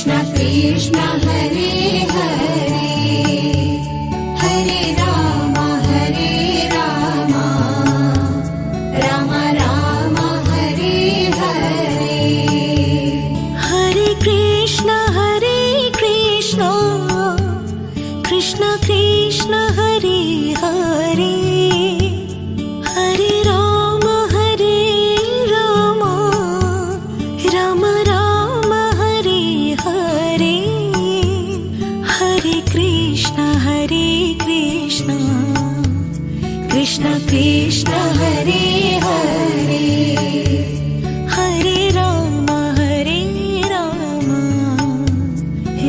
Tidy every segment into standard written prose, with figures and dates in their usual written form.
Krishna Krishna Hare Hare Hare Ram Ram Ram Hare Hare Hare Krishna Krishna Krishna Hare Hare Hare Ram Ram Ram Hare Hare Hare Krishna Krishna Krishna Hare Hare Hare Ram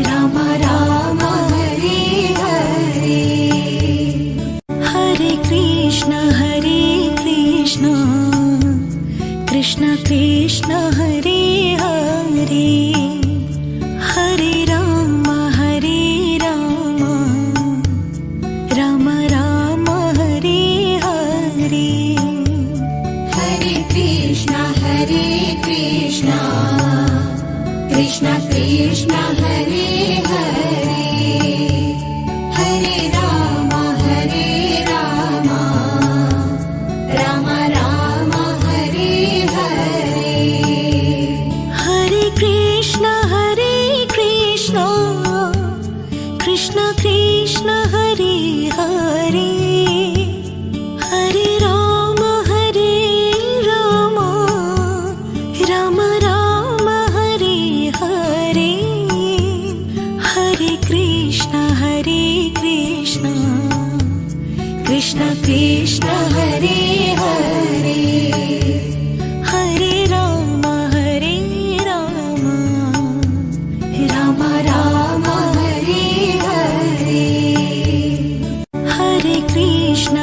Ram Ram Hare Hare Hare Krishna Krishna Krishna Hare Hare Hare Ram Ram Ram Hare Hare Hare Krishna Krishna Krishna Hare Hare Hare Ram Ram Ram Hare Hare Hare Krishna Krishna Krishna Hare Hare Hare Ram Ram Ram Hare Hare Hare Krishna Krishna Krishna Hare Hare Hare Ram Ram Ram Hare Hare Hare Krishna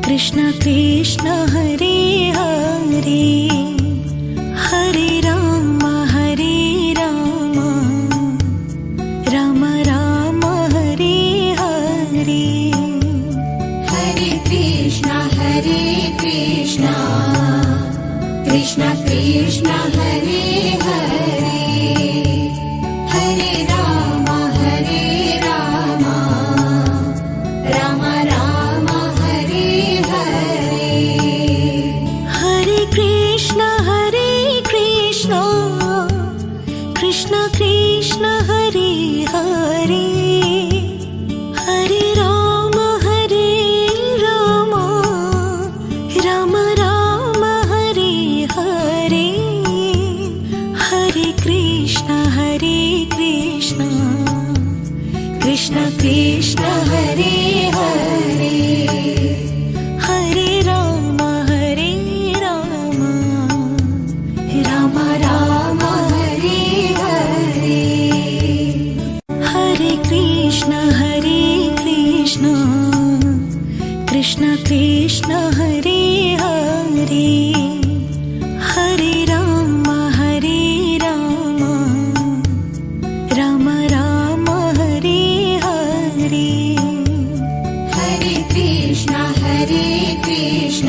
Krishna Krishna Hare Hare Hare Ram Ram Ram Hare Hare Hare Krishna Krishna Krishna Hare Hare Hare Ram Ram Ram Hare Hare Hare Krishna Krishna Krishna Hare Hare Hare Ram Ram Ram Hare Hare Hare Krishna Krishna Krishna Hare Hare Hare Ram Ram Ram Hare Hare Hare Krishna Krishna Krishna Hare Hare Hare Ram Ram Ram Hare Hare Hare Krishna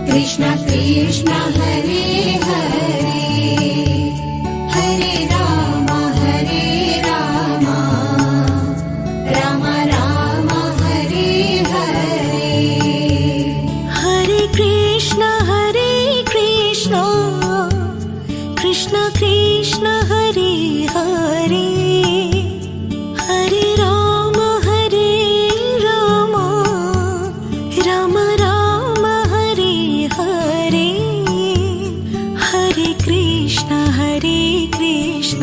Krishna Krishna Hare Hare Hare Ram Ram Ram Hare Hare Hare Krishna Krishna Krishna Hare Hare Hare Ram Ram Ram Hare Hare Hare Krishna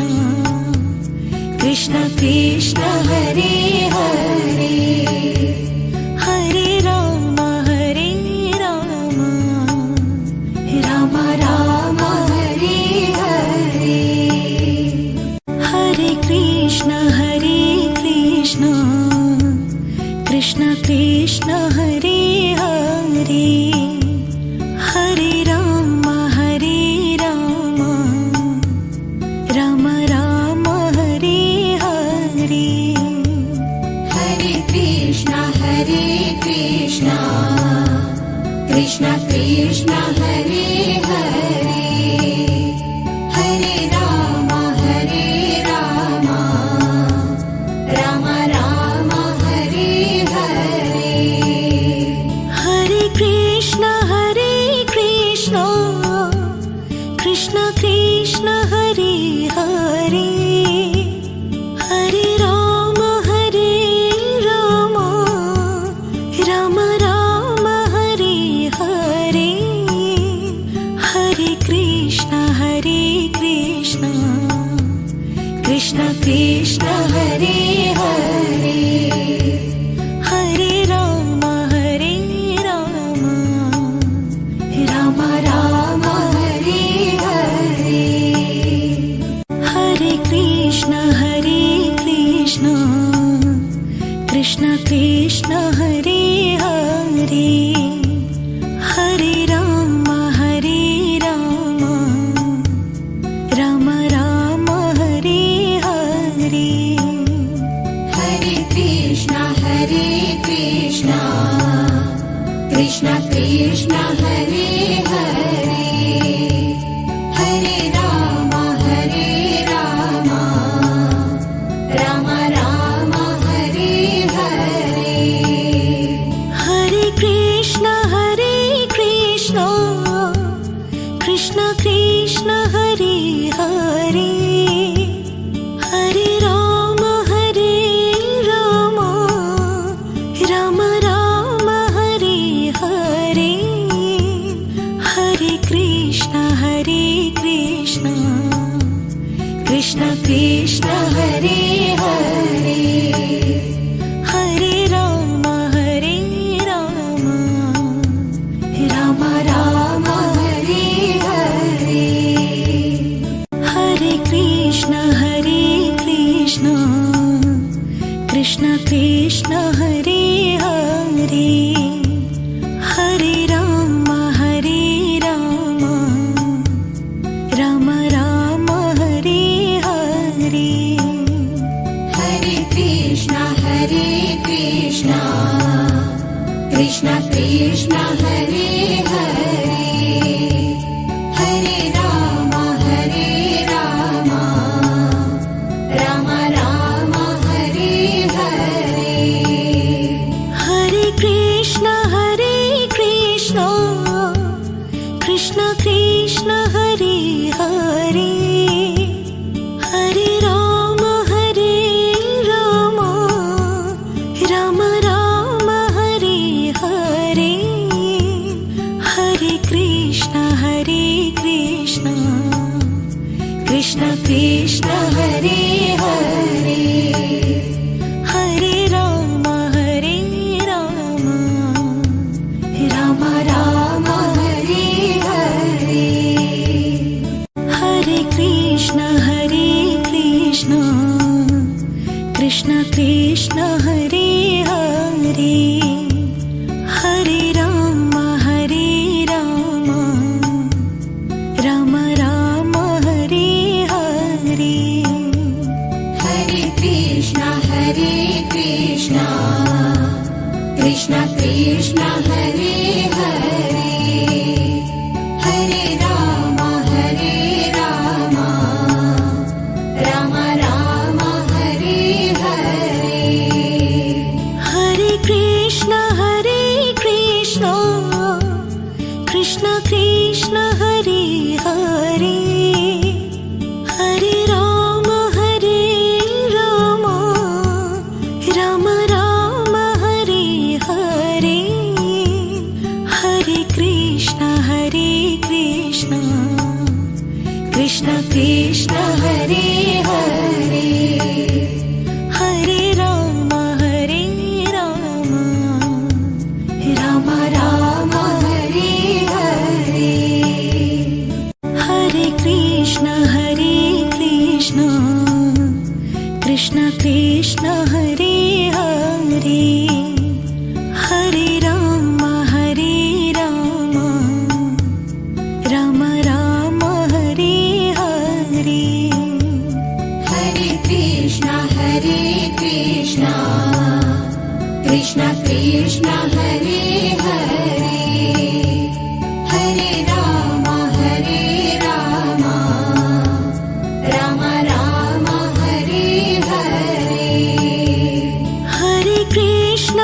Krishna Krishna Hare Hare Hare Ram Ram Ram Hare Hare Hare Krishna Krishna Krishna Hare Hare Hare Ram Ram Ram Hare Hare Hare Krishna Krishna Krishna Hare Hare Krishna Krishna Hare Hare Hare Ram Ram Ram Hare Hare Hare Krishna Krishna Krishna Hare Hare Hare Ram Ram Ram Hare Hare Hare Krishna Krishna Krishna Hare Hare Hare Ram Ram Ram Hare Hare Hare Krishna Krishna Krishna Hare Hare Hare Ram Ram Ram Hare Hare Hare Krishna Krishna Krishna Hare Hare Hare Ram Ram Ram Hare Hare Hare Krishna Krishna Krishna Hare Hare Hare Ram Ram Ram Hare Hare Hare Krishna Krishna Krishna Hare Hare Hare Ram Ram Ram Hare Hare Hare Krishna Krishna Krishna Hare Hare Hare Ram Ram Ram Hare Hare Hare Krishna Krishna Krishna Hare Hare Hare Ram Ram Ram Hare Hare Hare Krishna Krishna Krishna Hare Hare Hare Ram Ram Ram Hare Hare Hare Krishna Krishna Krishna Hare Hare Hare Ram Ram Ram Hare Hare Hare Krishna Krishna Krishna Hare Hare Hare Ram Ram Ram Hare Hare Hare Krishna Krishna Krishna Hare Hare Hare Ram Ram Ram Hare Hare Hare Krishna Krishna Krishna Hare Hare Hare Ram Ram Ram Hare Hare Hare Krishna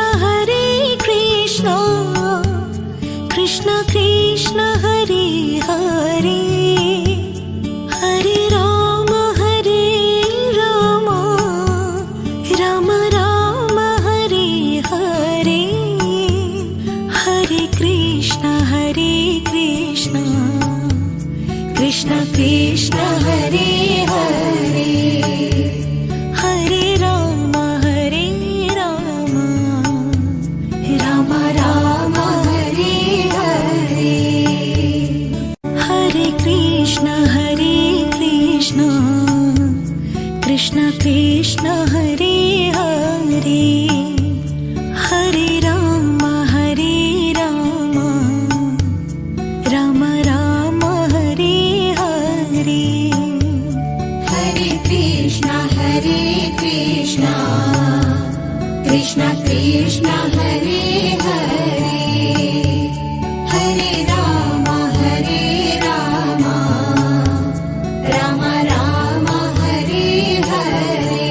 Krishna Krishna Hare Hare Hare Ram Ram Ram Hare Hare Hare Krishna Krishna Hare Hare Hare Ram Ram Ram Hare Hare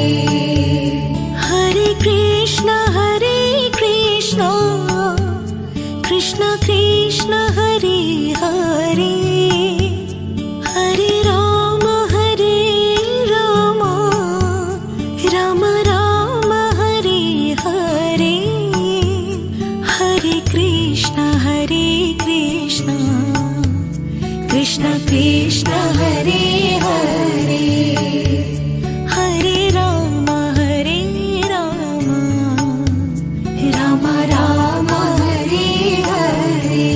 Hare Krishna Krishna Krishna Hare Hare Hare Ram Ram Ram Hare Hare Hare Krishna Krishna Krishna Hare Hare Hare Ram Ram Ram Hare Hare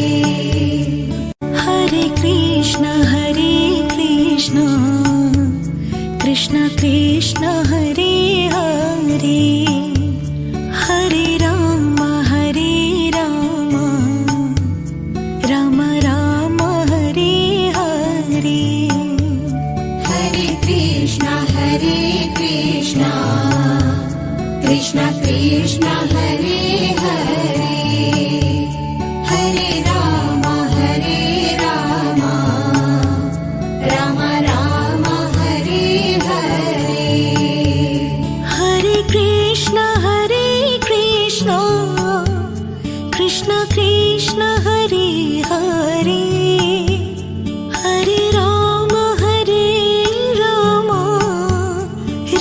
Hare Krishna Krishna Krishna Hare Hare Hare Ram Ram Ram Hare Hare Hare Krishna Krishna Krishna Hare Hare Hare Ram Ram Ram Hare Hare Hare Krishna Krishna Krishna Hare Hare Hare Ram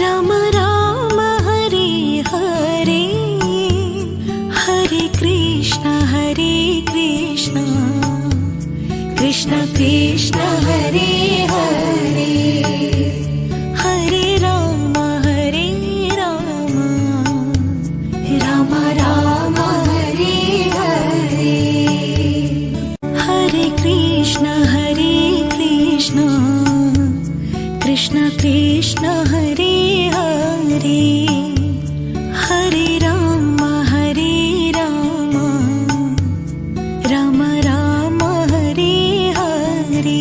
Ram Ram Hare Hare Hare Krishna Krishna Krishna Hare Hare Hare Ram Ram Ram Hare Hare Hare Krishna Krishna Krishna Hare Hare Hare Ram Ram Ram Hare Hare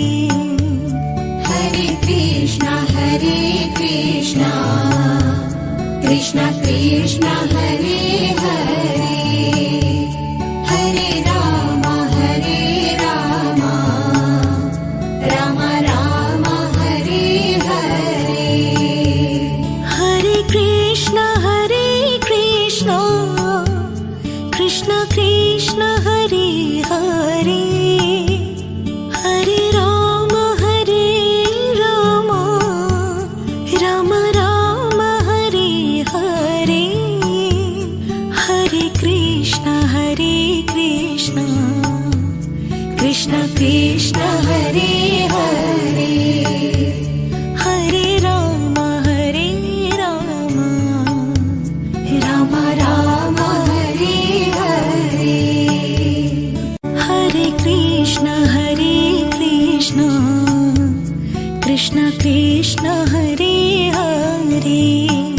Hare Krishna Krishna Krishna Hare Hare Hare Ram Ram Ram Hare Hare Hare Krishna Krishna Krishna Hare Hare Hare Ram Ram Ram Hare Hare Hare Krishna Krishna Krishna Hare Hare Hare Ram Ram Ram Hare Hare Hare Krishna Krishna Krishna Hare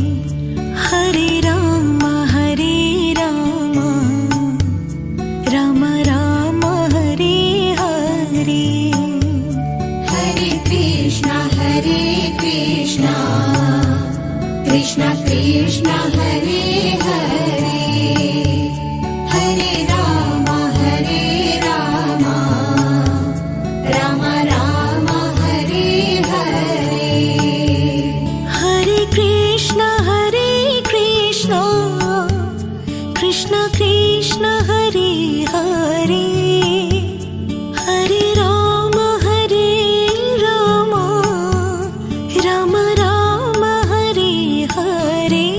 Hare Hare Ram Ram Ram Hare Hare Hare Krishna Krishna Krishna Hare Hare Hare Ram Ram Ram Hare Hare Hare Krishna Krishna Krishna Hare Hare Hare Ram Ram Ram Hare Hare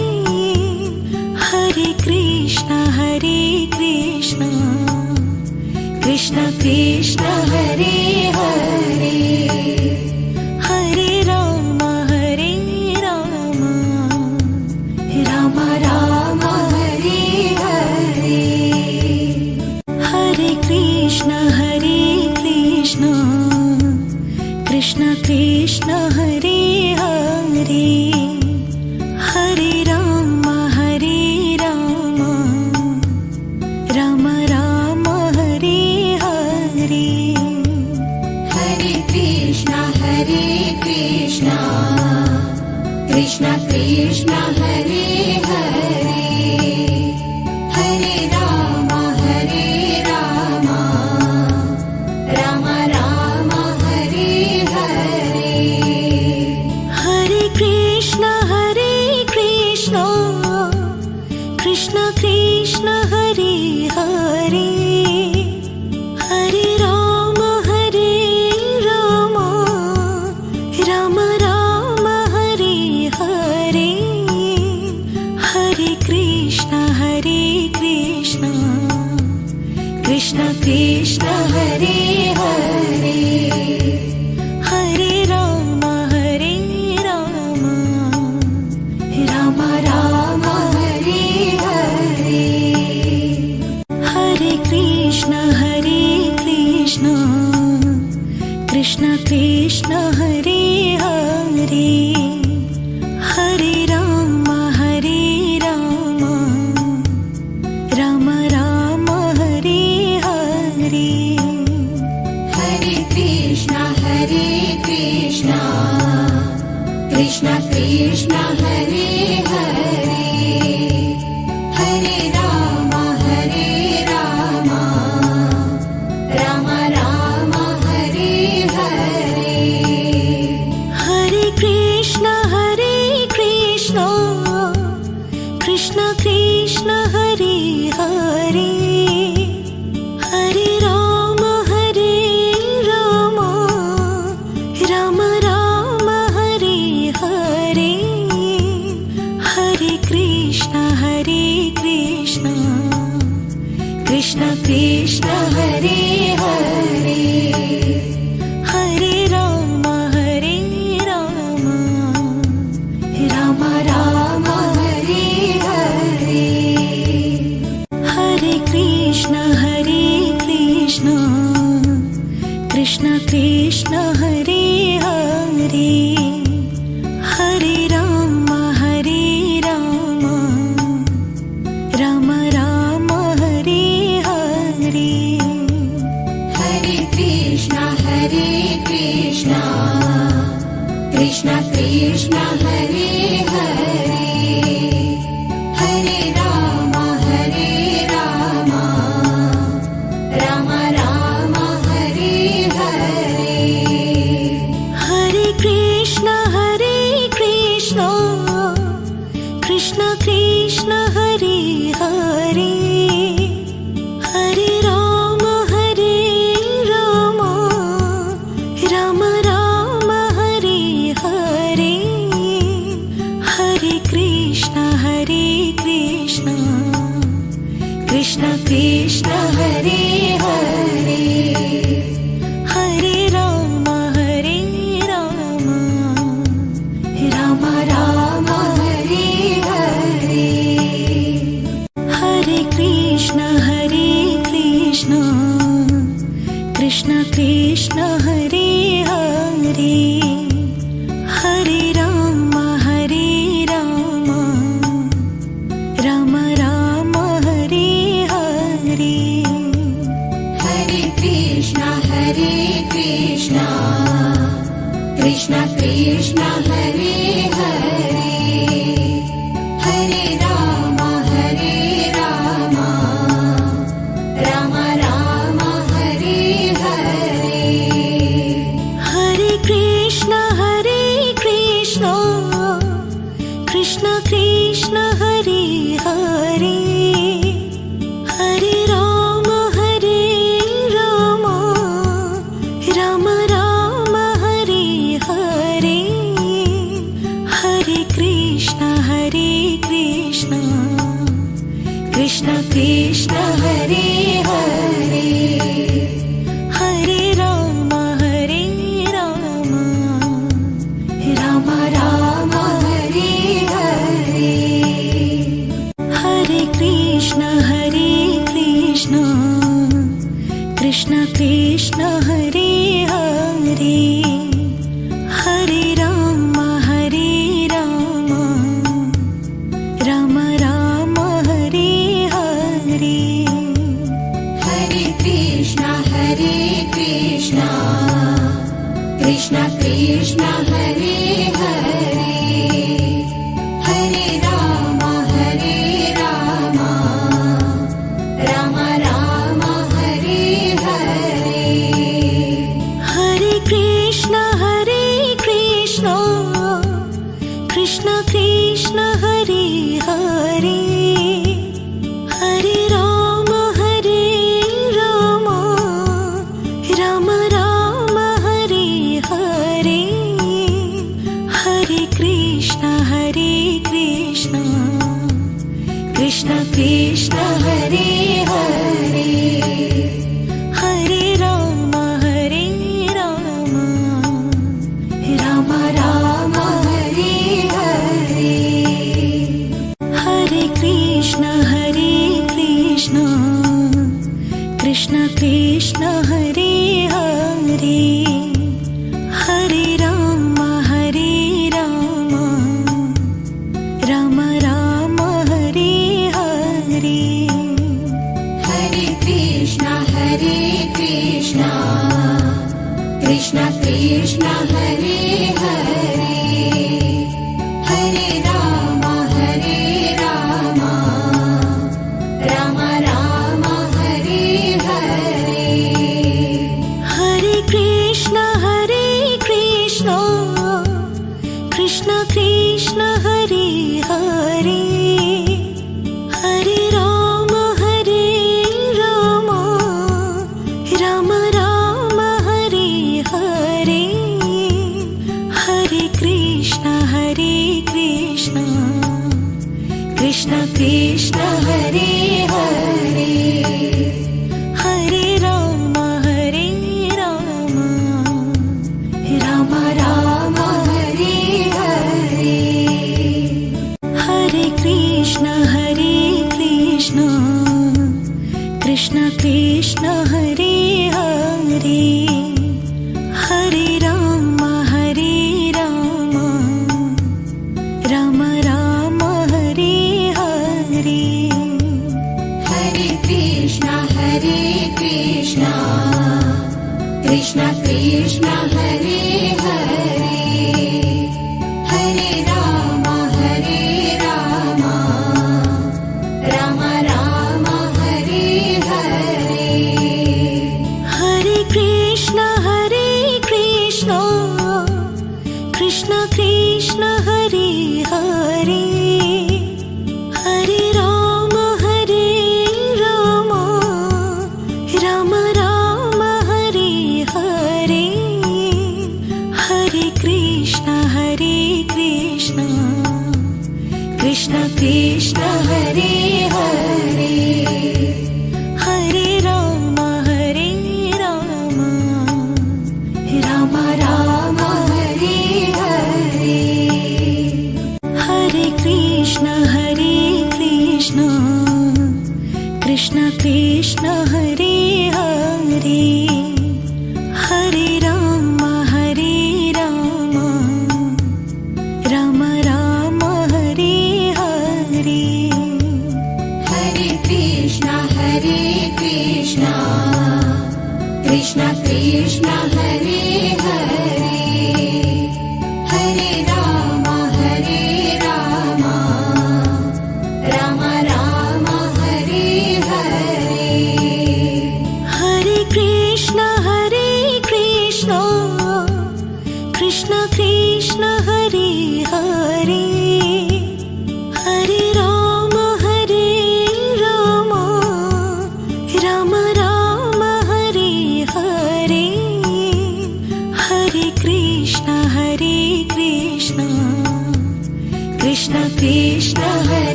Hare Krishna Krishna Krishna Hare Hare Hare Ram Ram Ram Hare Hare Hare Krishna Krishna Krishna Hare Hare Hare Ram Ram Ram Hare Hare Hare Krishna Krishna Krishna Hare Hare Krishna Hare Hare Hare Ram Ram Ram Ram Hare Hare Hare Krishna Krishna Krishna Hare Hare Hare Ram Ram Ram Ram Hare Hare Hare Krishna Krishna Krishna Hare Hare Hare Ram Ram Ram Hare Hare Hare Krishna Krishna Krishna Hare Hare Hare Ram Ram Ram Hare Hare Hare Krishna Krishna Krishna Hare Hare Hare Ram Ram Ram Hare Hare Hare Krishna Krishna Krishna Hare Hare Hare Ram Ram Ram Hare Hare Hare Krishna Krishna Krishna Hare Hare Hare Ram Ram Ram Hare Hare Hare Krishna Krishna Krishna Hare Hare Hare Ram Ram Ram Hare Hare Hare Krishna Krishna Krishna Hare Hare Hare Ram Ram Ram Hare Hare Hare Krishna Krishna Krishna Hare Hare Hare Ram Ram Ram Hare Hare Hare Krishna Krishna Krishna Hare Hare Hare Ram Ram Ram Hare Hare Hare Krishna Krishna Krishna Hare Hare Hare Ram Ram Ram Hare Hare Hare Krishna Krishna Krishna Hare Hare Hare Ram Ram Ram Hare Hare Hare Krishna Krishna Krishna Hare Hare Hare Ram Ram Ram Hare Hare Hare Krishna Krishna Krishna Hare Hare Hare Ram Ram Ram Hare Hare Hare Krishna Krishna Krishna Hare Hare Hare Ram Ram Ram Hare Hare Hare Krishna Krishna Krishna Hare Hare Hare Ram Ram Ram Hare Hare Hare Krishna Krishna Krishna Hare Hare Hare Ram Ram Ram Hare Hare Hare Krishna Krishna Krishna Hare Hare Hare Ram Ram Ram Hare Hare Hare Krishna Krishna Krishna Hare Hare Hare Ram Ram Ram Hare Hare Hare Krishna Krishna Krishna Hare Hare Hare Ram Ram Ram Hare Hare Hare Krishna Krishna Krishna Hare Hare Hare Ram Ram Ram Hare Hare Hare Krishna Krishna Krishna Hare Hare Hare Ram Ram Ram Hare Hare Hare Krishna Krishna Krishna Hare Hare Hare Ram Ram Ram Hare Hare Hare Krishna Krishna Krishna